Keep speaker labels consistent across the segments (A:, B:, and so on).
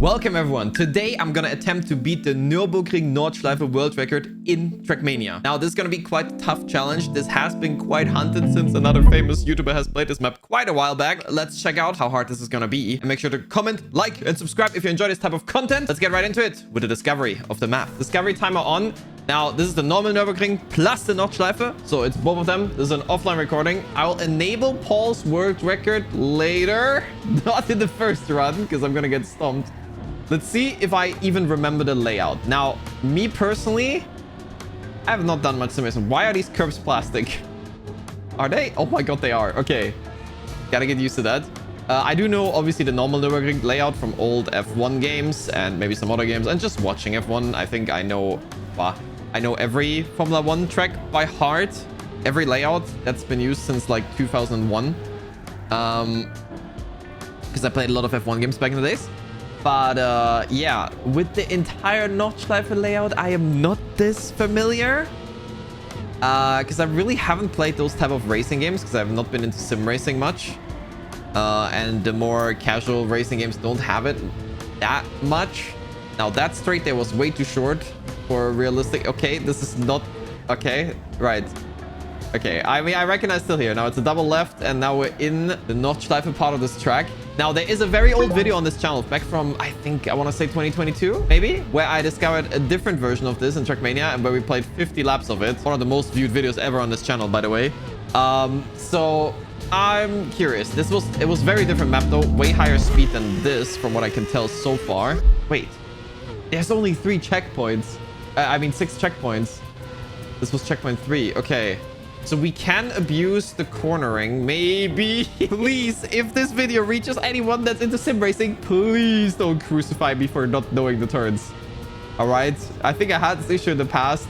A: Welcome everyone. Today I'm gonna attempt to beat the Nürburgring Nordschleife world record in Trackmania. Now this is gonna be quite a tough challenge. This has been quite hunted since another famous YouTuber has played this map quite a while back. Let's check out how hard this is gonna be. And make sure to comment, like, and subscribe if you enjoy this type of content. Let's get right into it with the discovery of the map. Discovery timer on. Now, this is the normal Nürburgring plus the Nordschleife. So it's both of them. This is an offline recording. I will enable Paul's world record later. Not in the first run, because I'm gonna get stomped. Let's see if I even remember the layout. Now, me personally, I have not done much simulation. Why are these curbs plastic? Are they? Oh my god, they are. Okay. Gotta get used to that. I do know, obviously, the normal Nürburgring layout from old F1 games and maybe some other games. And just watching F1, I think I know... I know every Formula 1 track by heart. Every layout that's been used since like 2001. Because I played a lot of F1 games back in the days. But yeah, with the entire Nordschleife layout, I am not this familiar. Because I really haven't played those type of racing games because I've not been into sim racing much. And the more casual racing games don't have it that much. Now that straight there was way too short for realistic. Okay, this is not... Okay, right. Okay, I mean, I recognize still here. Now it's a double left, and now we're in the Nordschleife part of this track. Now, there is a very old video on this channel, back from, I think, I want to say 2022, maybe, where I discovered a different version of this in Trackmania, and where we played 50 laps of it. One of the most viewed videos ever on this channel, by the way. So I'm curious. It was very different map, though. Way higher speed than this, from what I can tell so far. Wait, there's only 3 checkpoints. I mean, 6 checkpoints. This was checkpoint 3. Okay. So we can abuse the cornering, maybe. Please, if this video reaches anyone that's into sim racing, please don't crucify me for not knowing the turns. All right. I think I had this issue in the past.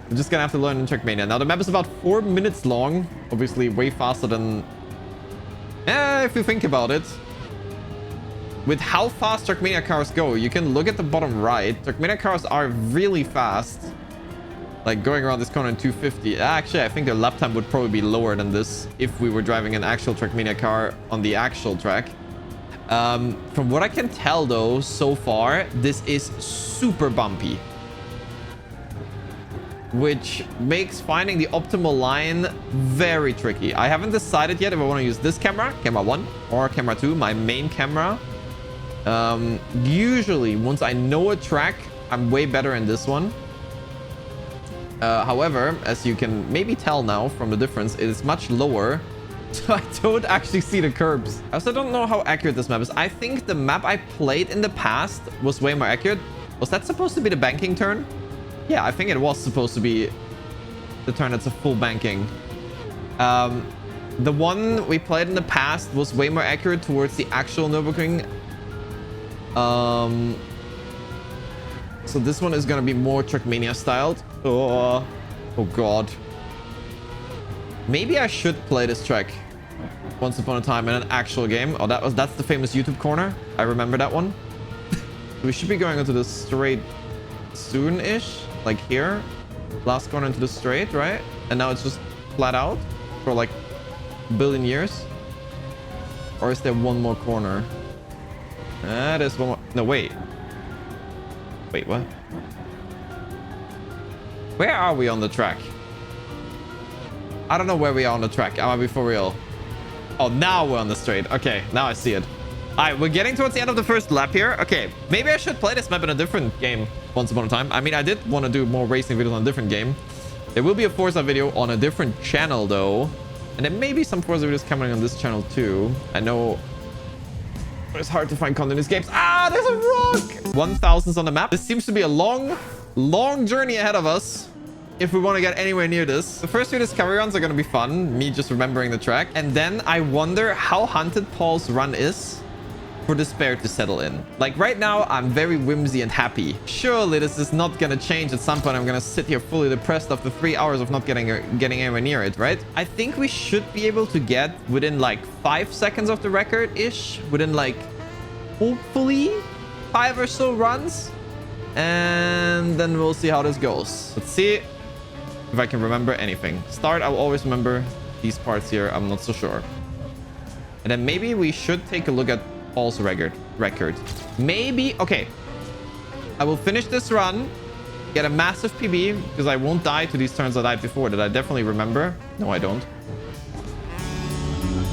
A: I'm just gonna have to learn in Trackmania. Now, the map is about 4 minutes long. Obviously, way faster than... if you think about it. With how fast Trackmania cars go, you can look at the bottom right. Trackmania cars are really fast. Like going around this corner in 250. Actually, I think the lap time would probably be lower than this if we were driving an actual Trackmania car on the actual track. From what I can tell, though, so far, this is super bumpy. Which makes finding the optimal line very tricky. I haven't decided yet if I want to use this camera 1, or camera 2, my main camera. Usually, once I know a track, I'm way better in this one. However, as you can maybe tell now from the difference, it is much lower. So I don't actually see the curbs. I also don't know how accurate this map is. I think the map I played in the past was way more accurate. Was that supposed to be the banking turn? Yeah, I think it was supposed to be the turn that's a full banking. The one we played in the past was way more accurate towards the actual Nürburgring. So this one is going to be more Trackmania styled. Oh god. Maybe I should play this track once upon a time in an actual game. Oh, that's the famous YouTube corner. I remember that one. We should be going into the straight soon-ish. Like here. Last corner into the straight, right? And now it's just flat out for like a billion years. Or is there one more corner? There's one more. No, wait. Wait, what? Where are we on the track? I don't know where we are on the track. Am I be for real? Oh, now we're on the straight. Okay, now I see it. All right, we're getting towards the end of the first lap here. Okay, maybe I should play this map in a different game once upon a time. I mean, I did want to do more racing videos on a different game. There will be a Forza video on a different channel, though. And there may be some Forza videos coming on this channel, too. I know... It's hard to find content in these games. Ah, there's a rock! 1,000s on the map. This seems to be a long journey ahead of us if we want to get anywhere near this. The first 2 discovery runs are going to be fun. Me just remembering the track. And then I wonder how hunted Paul's run is for despair to settle in. Like right now, I'm very whimsy and happy. Surely this is not going to change at some point. I'm going to sit here fully depressed after 3 hours of not getting anywhere near it, right? I think we should be able to get within like 5 seconds of the record-ish. Within like, hopefully, 5 or so runs. And then we'll see how this goes. Let's see if I can remember anything. Start, I'll always remember. These parts here, I'm not so sure. And then maybe we should take a look at Paul's record. record. Maybe... Okay. I will finish this run. Get a massive PB. Because I won't die to these turns I died before. That I definitely remember. No, I don't.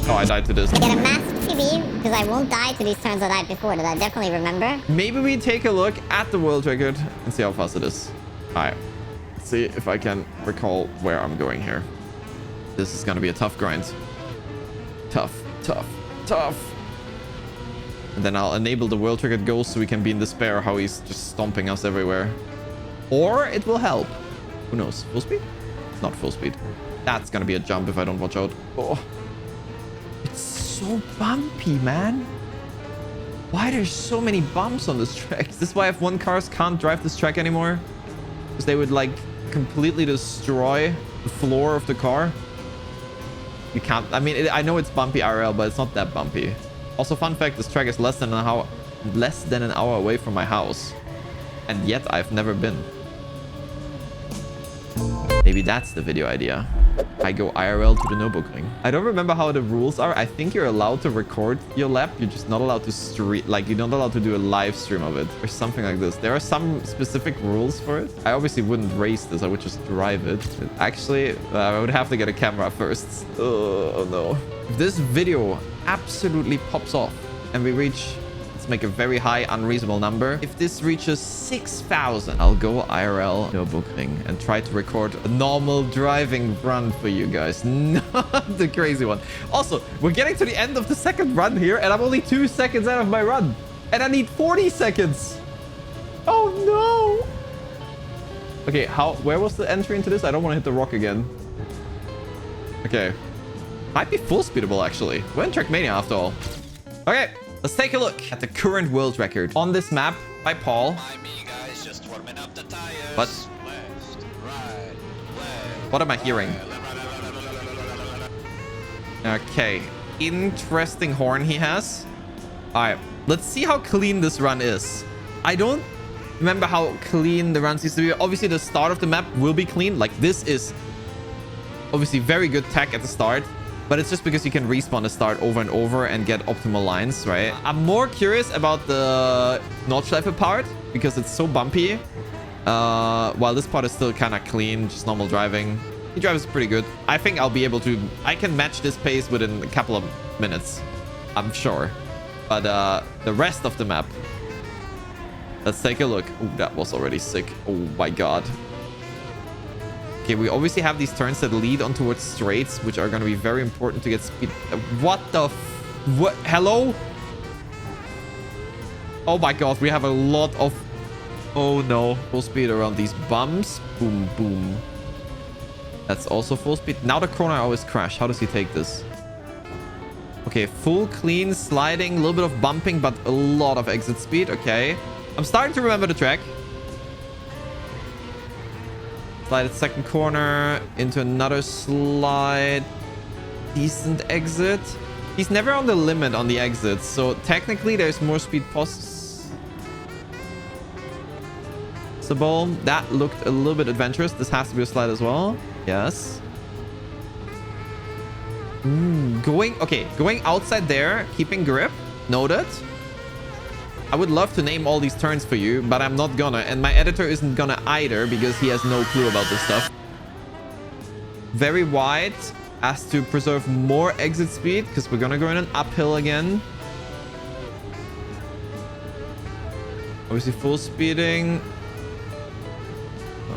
A: Oh, I died to this.
B: Get a massive PB. Because I won't die to these turns I died before. That I definitely remember.
A: Maybe we take a look at the world record. And see how fast it is. Alright. Let's see if I can recall where I'm going here. This is going to be a tough grind. Tough. And then I'll enable the world record ghost so we can be in despair how he's just stomping us everywhere. Or it will help. Who knows? Full speed? It's not full speed. That's going to be a jump if I don't watch out. Oh. It's so bumpy, man. Why there's so many bumps on this track? Is this why F1 cars can't drive this track anymore? Because they would like completely destroy the floor of the car. You can't... I mean, I know it's bumpy IRL, but it's not that bumpy. Also, fun fact, this track is less than an hour away from my house. And yet, I've never been. Maybe that's the video idea. I go IRL to the Nürburgring. I don't remember how the rules are. I think you're allowed to record your lap. You're just not allowed to stream. Like, you're not allowed to do a live stream of it. Or something like this. There are some specific rules for it. I obviously wouldn't race this. I would just drive it. Actually, I would have to get a camera first. Oh, no. If this video absolutely pops off and we reach... make a very high unreasonable number. If this reaches 6,000, I'll go IRL Nürburgring and try to record a normal driving run for you guys, not the crazy one. Also, we're getting to the end of the second run here and I'm only 2 seconds out of my run and I need 40 seconds. Oh no. Okay, where was the entry into this? I don't want to hit the rock again. Okay, might be full speedable actually. We're in Trackmania after all. Okay, let's take a look at the current world record on this map by Paul. What? What am I hearing? Okay, interesting horn he has. All right, let's see how clean this run is. I don't remember how clean the run seems to be. Obviously, the start of the map will be clean. Like, this is obviously very good tech at the start. But it's just because you can respawn the start over and over and get optimal lines, right? I'm more curious about the Nordschleife part because it's so bumpy. While this part is still kind of clean, just normal driving. He drives pretty good. I think I'll be able to... I can match this pace within a couple of minutes. I'm sure. But the rest of the map... Let's take a look. Oh, that was already sick. Oh my god. Okay, we obviously have these turns that lead on towards straights, which are going to be very important to get speed. What the what? Hello? Oh my god, we have a lot of... Oh no. Full speed around these bumps. Boom, boom. That's also full speed. Now the corner I always crash. How does he take this? Okay, full clean sliding, a little bit of bumping, but a lot of exit speed. Okay. I'm starting to remember the track. Slide at second corner into another slide. Decent exit. He's never on the limit on the exits, so technically there's more speed possible. That looked a little bit adventurous. This has to be a slide as well. Yes. Going outside there, keeping grip. Noted. I would love to name all these turns for you, but I'm not gonna. And my editor isn't gonna either because he has no clue about this stuff. Very wide as to preserve more exit speed because we're gonna go in an uphill again. Obviously full speeding.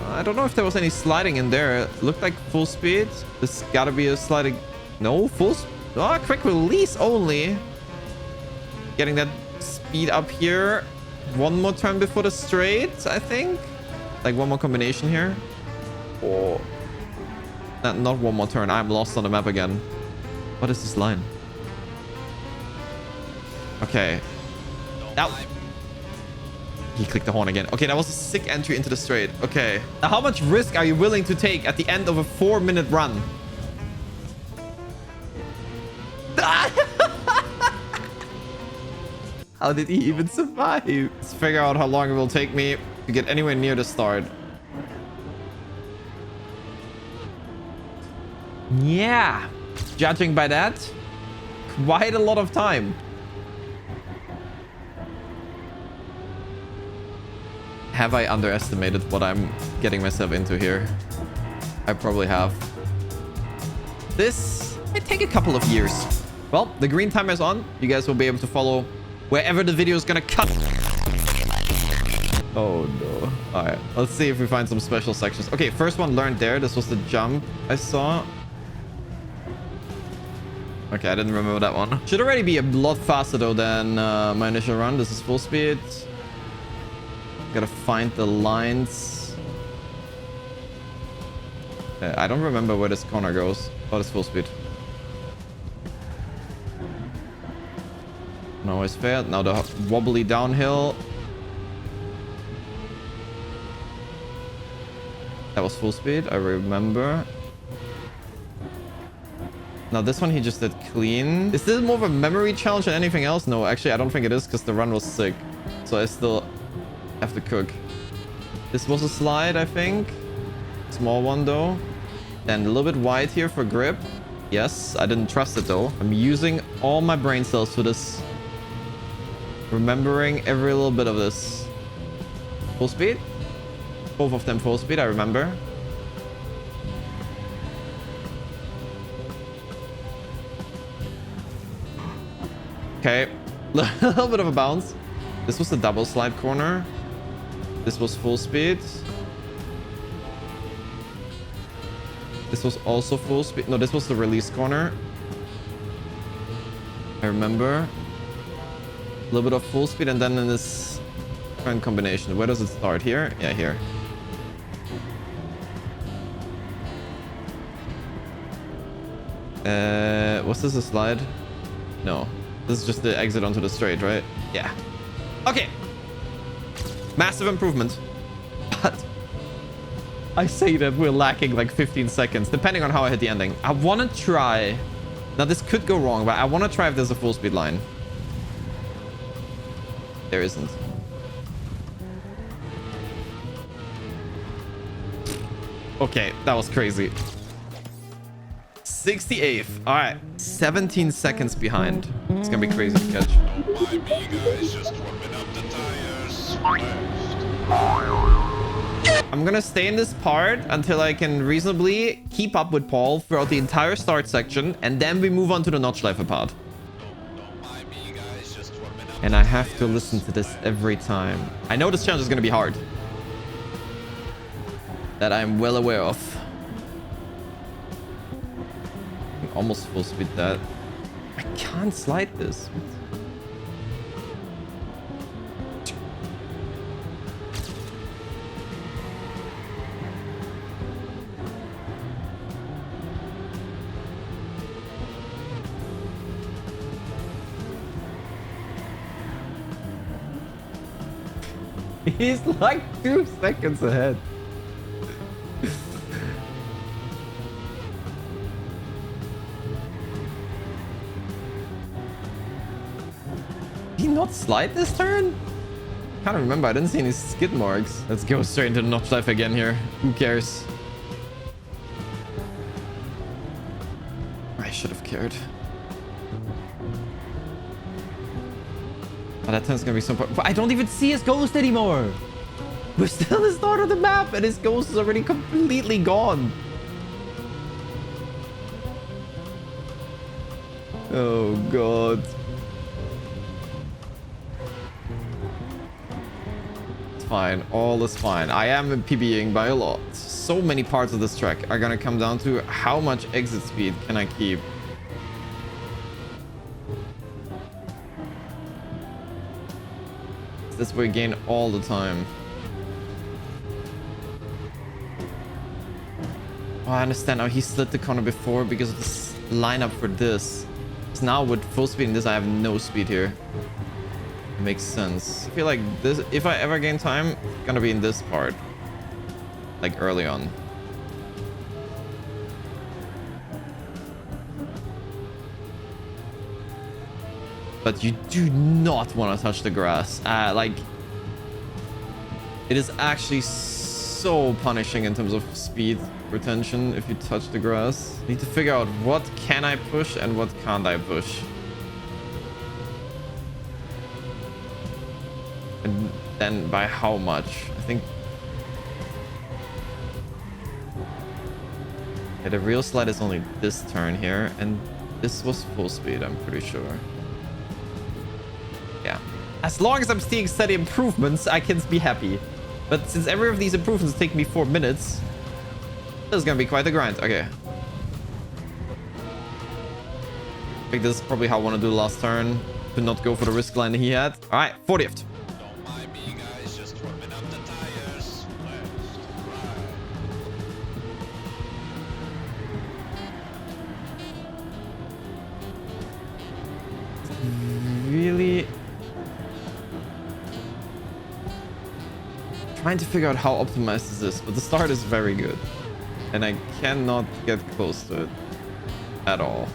A: I don't know if there was any sliding in there. It looked like full speed. This gotta be a sliding. No, quick release only. Getting that speed up here. One more turn before the straight, I think. Like one more combination here. Oh. Not one more turn. I'm lost on the map again. What is this line? Okay. He clicked the horn again. Okay, that was a sick entry into the straight. Okay. Now, how much risk are you willing to take at the end of a 4-minute run? How did he even survive? Let's figure out how long it will take me to get anywhere near the start. Yeah. Judging by that, quite a lot of time. Have I underestimated what I'm getting myself into here? I probably have. This might take a couple of years. Well, the green timer is on. You guys will be able to follow wherever the video is gonna cut. Oh no. All right, let's see if we find some special sections. Okay, first one learned there. This was the jump I saw. Okay, I didn't remember that one. Should already be a lot faster though than my initial run. This is full speed. Gotta find the lines. I don't remember where this corner goes. Oh, it's full speed. No, it's fair. Now the wobbly downhill. That was full speed, I remember. Now this one he just did clean. Is this more of a memory challenge than anything else? No, actually I don't think it is because the run was sick. So I still have to cook. This was a slide, I think. Small one though. And a little bit wide here for grip. Yes, I didn't trust it though. I'm using all my brain cells for this. Remembering every little bit of this. Full speed? Both of them full speed, I remember. Okay, a little bit of a bounce. This was the double slide corner. This was full speed. This was also full speed. No, this was the release corner. I remember. A little bit of full speed and then in this current combination. Where does it start? Here? Yeah, here. Was this a slide? No. This is just the exit onto the straight, right? Yeah. Okay. Massive improvement. But I say that we're lacking like 15 seconds, depending on how I hit the ending. I want to try. Now, this could go wrong, but I want to try if there's a full speed line. There isn't. Okay, that was crazy. 68th. All right. 17 seconds behind. It's going to be crazy to catch. I'm going to stay in this part until I can reasonably keep up with Paul throughout the entire start section. And then we move on to the Notchleife part. And I have to listen to this every time. I know this challenge is going to be hard. That I'm well aware of. Almost full speed that. I can't slide this. He's like 2 seconds ahead. Did he not slide this turn? Can't remember. I didn't see any skid marks. Let's go straight into the Notchleife again here. Who cares? I should have cared. Oh, that turn's gonna be so important. I don't even see his ghost anymore. We're still at the start of the map and his ghost is already completely gone. Oh god. It's fine. All is fine. I am PBing by a lot. So many parts of this track are gonna come down to how much exit speed can I keep. This we gain all the time. Oh, I understand now. He slid the corner before because of this lineup for this. So now with full speed in this, I have no speed here. It makes sense. I feel like this, if I ever gain time, it's gonna be in this part. Like early on. But you do not want to touch the grass. Like, it is actually so punishing in terms of speed retention if you touch the grass. Need to figure out what can I push and what can't I push. And then by how much? I think... Yeah, the real slide is only this turn here, and this was full speed, I'm pretty sure. Yeah. As long as I'm seeing steady improvements, I can be happy. But since every of these improvements take me 4 minutes, this is gonna be quite a grind. Okay. I think this is probably how I want to do the last turn, to not go for the risk line he had. All right, 40th.
C: Don't mind me, guys, just warming up the tires.
A: Really trying to figure out how optimized this is, but the start is very good, and I cannot get close to it at all.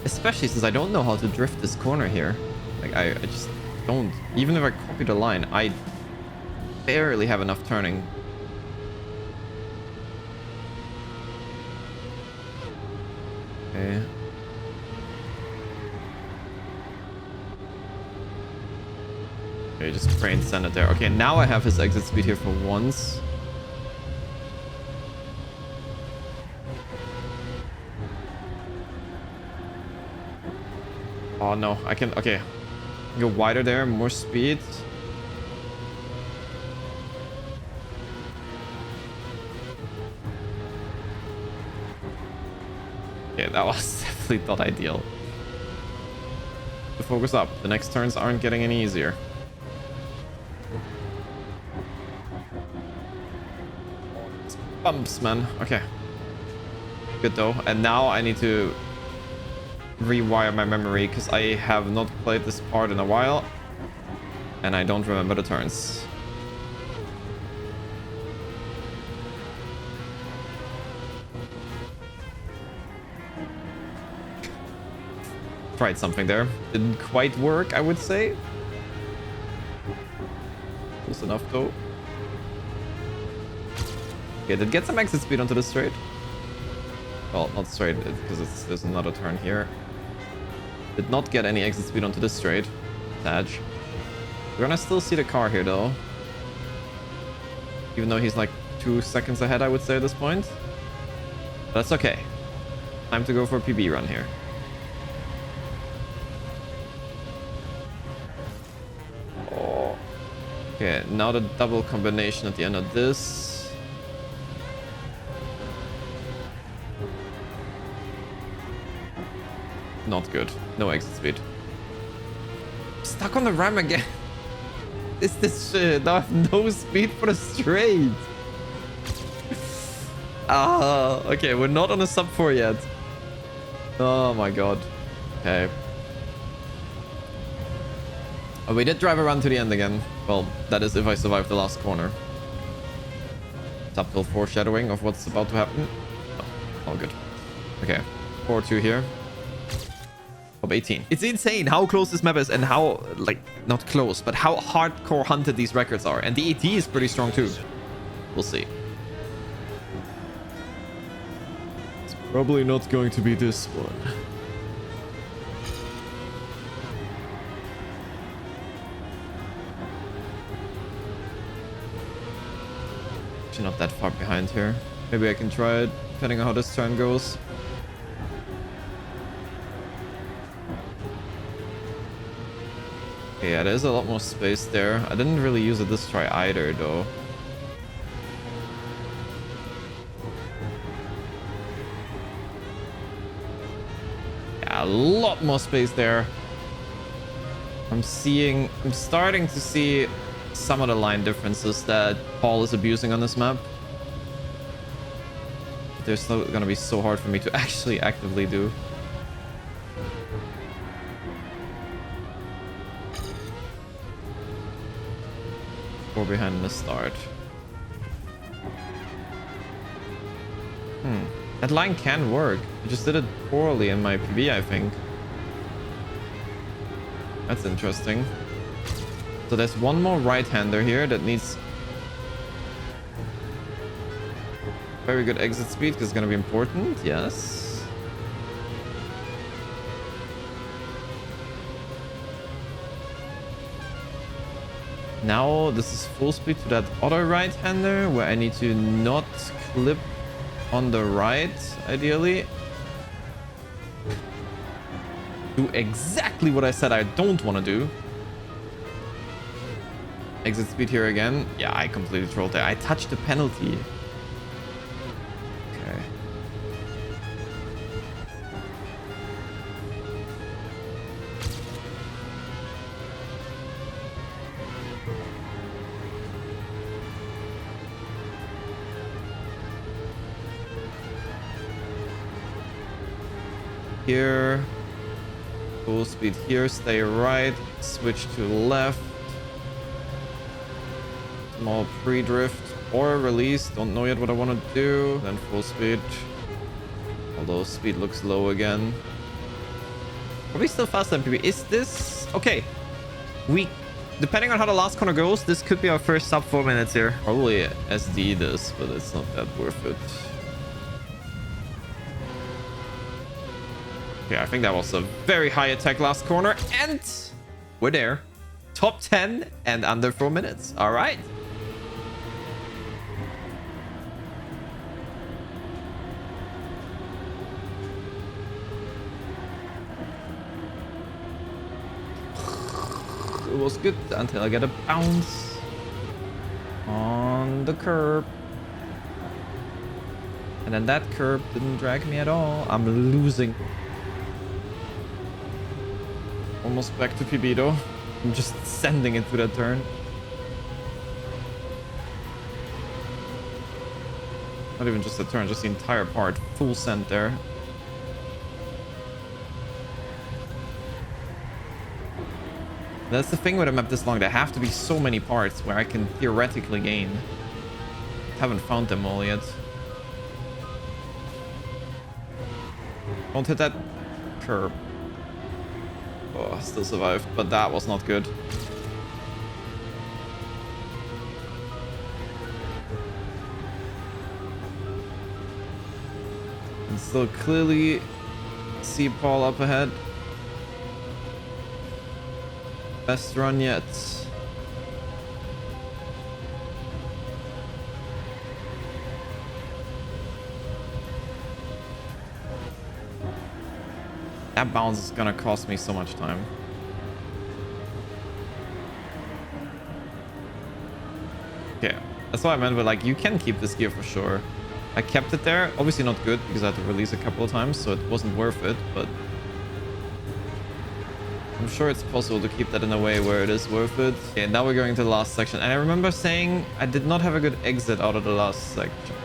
A: Especially since I don't know how to drift this corner here. Like, I just don't. Even if I copy the line, I barely have enough turning. Okay. Okay, just pray and send it there. Okay, now I have his exit speed here for once. Oh no, I can, okay. Go wider there, more speed. Okay, that was definitely not ideal. To focus up, the next turns aren't getting any easier. It's bumps, man. Okay. Good though, and now I need to rewire my memory because I have not played this part in a while and I don't remember the turns. Tried something there. Didn't quite work, I would say. Close enough though. Okay, did get some exit speed onto the straight. Well, not straight because there's another turn here. Did not get any exit speed onto this straight. Sad. We're gonna still see the car here though. Even though he's like 2 seconds ahead, I would say at this point. But that's okay. Time to go for a PB run here. Oh. Okay, now the double combination at the end of this. Not good. No exit speed. Stuck on the ram again. Is this shit? I have no speed for the straight. Okay, we're not on a sub 4 yet. Oh my god. Okay. Oh, we did drive around to the end again. Well, that is if I survive the last corner. Subtle foreshadowing of what's about to happen. Oh, all good. Okay. 4-2 here. 18. It's insane how close this map is and how, like, not close, but how hardcore hunted these records are. And the AT is pretty strong too. We'll see. It's probably not going to be this one. Actually not that far behind here. Maybe I can try it, depending on how this turn goes. Yeah, there's a lot more space there. I didn't really use it this try either, though. Yeah, a lot more space there. I'm starting to see some of the line differences that Paul is abusing on this map. They're still gonna be so hard for me to actually actively do. Behind the start. That line can work. I just did it poorly in my PB, I think. That's interesting. So there's one more right-hander here that needs very good exit speed because it's going to be important. Yes. Now this is full speed to that other right-hander where I need to not clip on the right, ideally. Do exactly what I said I don't want to do. Exit speed here again. Yeah, I completely trolled there. I touched the penalty. Okay. Here. Full speed here. Stay right. Switch to left. Small pre-drift or release. Don't know yet what I want to do. Then full speed. Although speed looks low again. Probably still faster than PB. Is this... Okay. Depending on how the last corner goes, this could be our first sub 4 minutes here. Probably SD this, but it's not that worth it. Okay, I think that was a very high attack last corner. And we're there. Top 10 and under 4 minutes. All right. It was good until I get a bounce on the curb. And then that curb didn't drag me at all. I'm losing. Almost back to PB though. I'm just sending it to that turn. Not even just the turn, just the entire part. Full send there. That's the thing with a map this long. There have to be so many parts where I can theoretically gain. Haven't found them all yet. Don't hit that curb. Oh, still survived, but that was not good. And still clearly see Paul up ahead. Best run yet. That bounce is gonna cost me so much time. Okay, that's what I meant with, like, you can keep this gear for sure. I kept it there. Obviously not good because I had to release a couple of times, so it wasn't worth it, but I'm sure it's possible to keep that in a way where it is worth it. Okay, now we're going to the last section. And I remember saying I did not have a good exit out of the last section.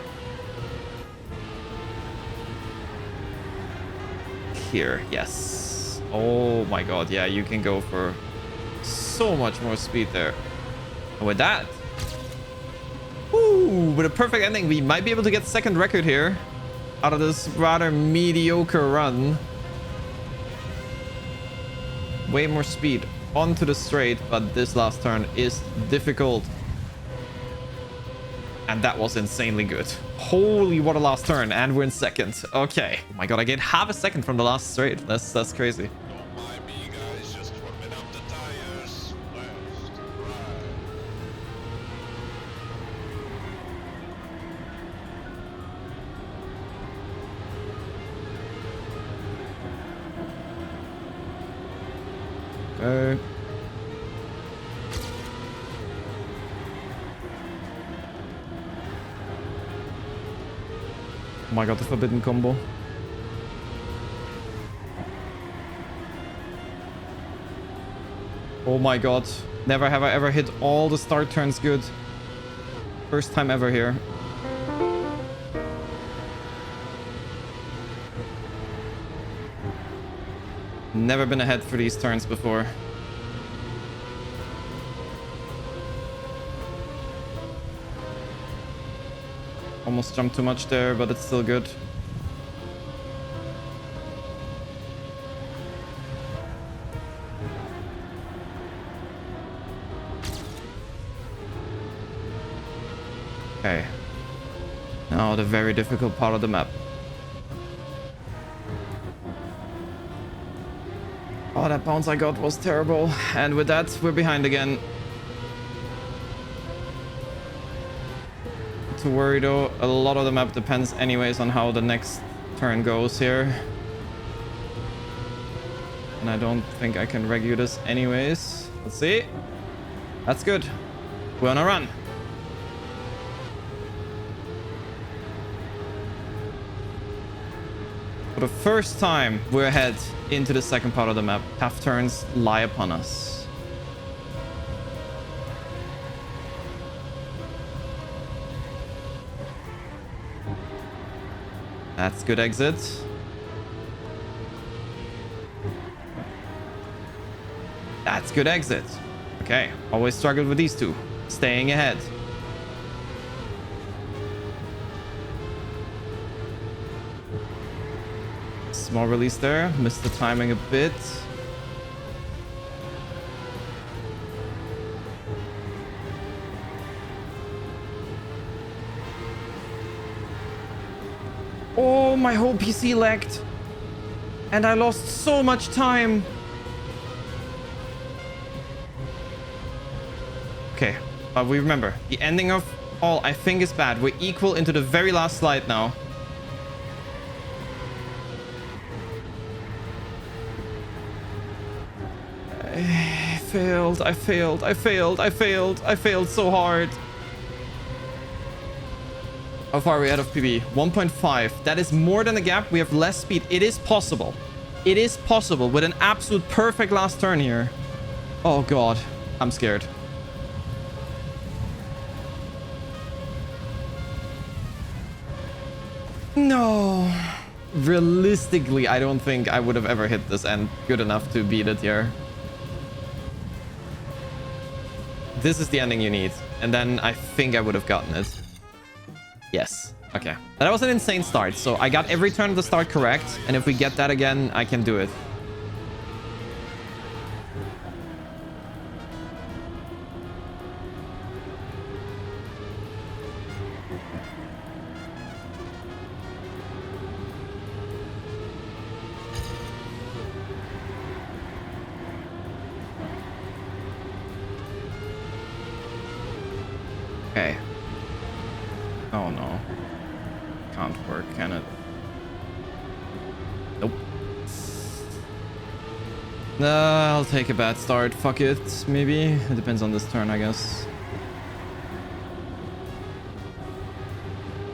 A: Here, yes. Oh my god, yeah, you can go for so much more speed there. And with that, woo, with a perfect ending, we might be able to get second record here out of this rather mediocre run. Way more speed onto the straight, but this last turn is difficult. And that was insanely good. Holy, what a last turn. And we're in second. Okay. Oh my god, I get half a second from the last straight. That's crazy.
C: Don't mind me, guys, just warming up the tires. Left, right.
A: Okay. Oh my god, the forbidden combo. Oh my god. Never have I ever hit all the start turns good. First time ever here. Never been ahead for these turns before. Almost jumped too much there, but it's still good. Okay. Now the very difficult part of the map. Oh, that bounce I got was terrible. And with that, we're behind again. to worry though. A lot of the map depends anyways on how the next turn goes here. And I don't think I can regu this anyways. Let's see. That's good. We're on a run. For the first time, we're ahead into the second part of the map. Tough turns lie upon us. That's good exit. That's good exit. Okay, always struggled with these two. Staying ahead. Small release there. Missed the timing a bit. Oh, my whole PC lagged. And I lost so much time. Okay, but we remember, the ending of all, I think, is bad. We're equal into the very last slide now. I failed, I failed, I failed, I failed, I failed so hard. How far are we out of PB? 1.5. That is more than a gap. We have less speed. It is possible. It is possible with an absolute perfect last turn here. Oh god, I'm scared. No. Realistically, I don't think I would have ever hit this end good enough to beat it here. This is the ending you need. And then I think I would have gotten it. Yes. Okay. That was an insane start. So I got every turn of the start correct. And if we get that again, I can do it. Okay. Oh no. Can't work, can it? Nope. I'll take a bad start. Fuck it, maybe. It depends on this turn, I guess.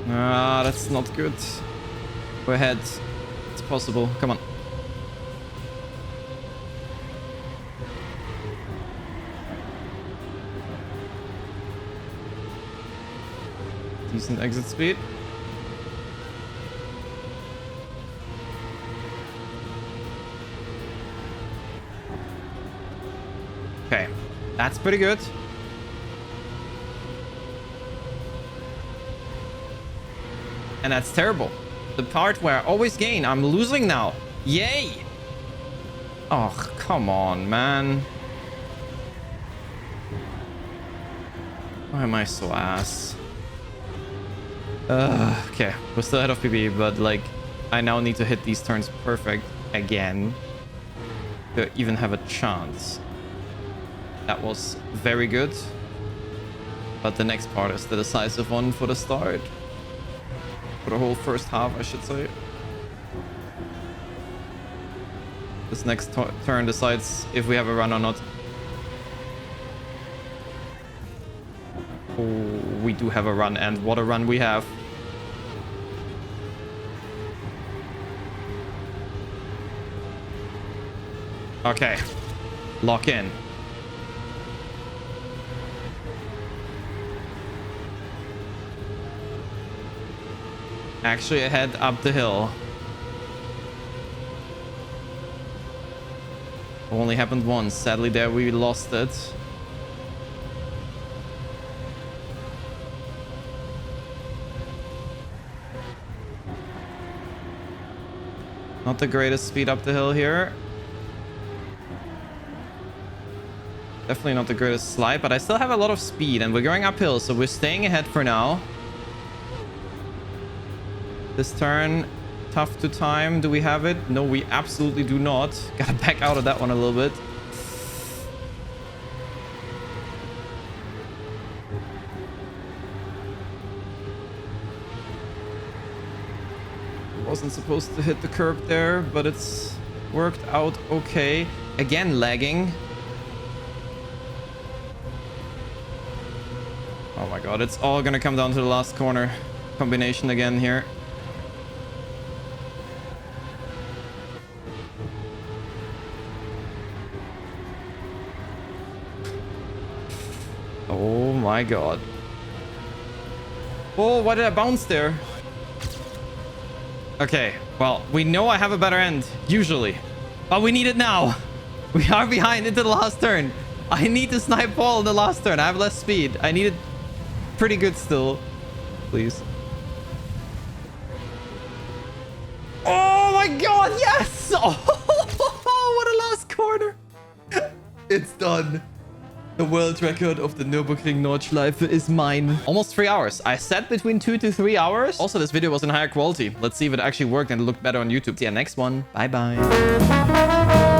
A: Ah, that's not good. Go ahead. It's possible. Come on. Decent exit speed. Okay, that's pretty good. And that's terrible. The part where I always gain, I'm losing now. Yay! Oh, come on, man. Why am I so ass? Okay, we're still ahead of PB, but like, I now need to hit these turns perfect again to even have a chance. That was very good, but the next part is the decisive one for the start. For the whole first half, I should say. This next turn decides if we have a run or not. Oh, we do have a run, and what a run we have. Okay, lock in. Actually, I head up the hill. Only happened once. Sadly, there we lost it. Not the greatest speed up the hill here. Definitely not the greatest slide, but I still have a lot of speed, and we're going uphill, so we're staying ahead for now. This turn, tough to time. Do we have it? No, we absolutely do not. Gotta back out of that one a little bit. Wasn't supposed to hit the curb there, but it's worked out okay. Again, lagging. Oh my god, it's all gonna come down to the last corner combination again here. Oh my god. Oh, why did I bounce there? Okay, well, we know I have a better end, usually. But we need it now. We are behind into the last turn. I need to snipe Paul in the last turn. I have less speed. I need it pretty good still. Please. Oh my god, yes! Oh, what a last corner. It's done. The world record of the Nürburgring Nordschleife is mine. Almost 3 hours. I said between 2 to 3 hours. Also, this video was in higher quality. Let's see if it actually worked and looked better on YouTube. See you next one. Bye bye.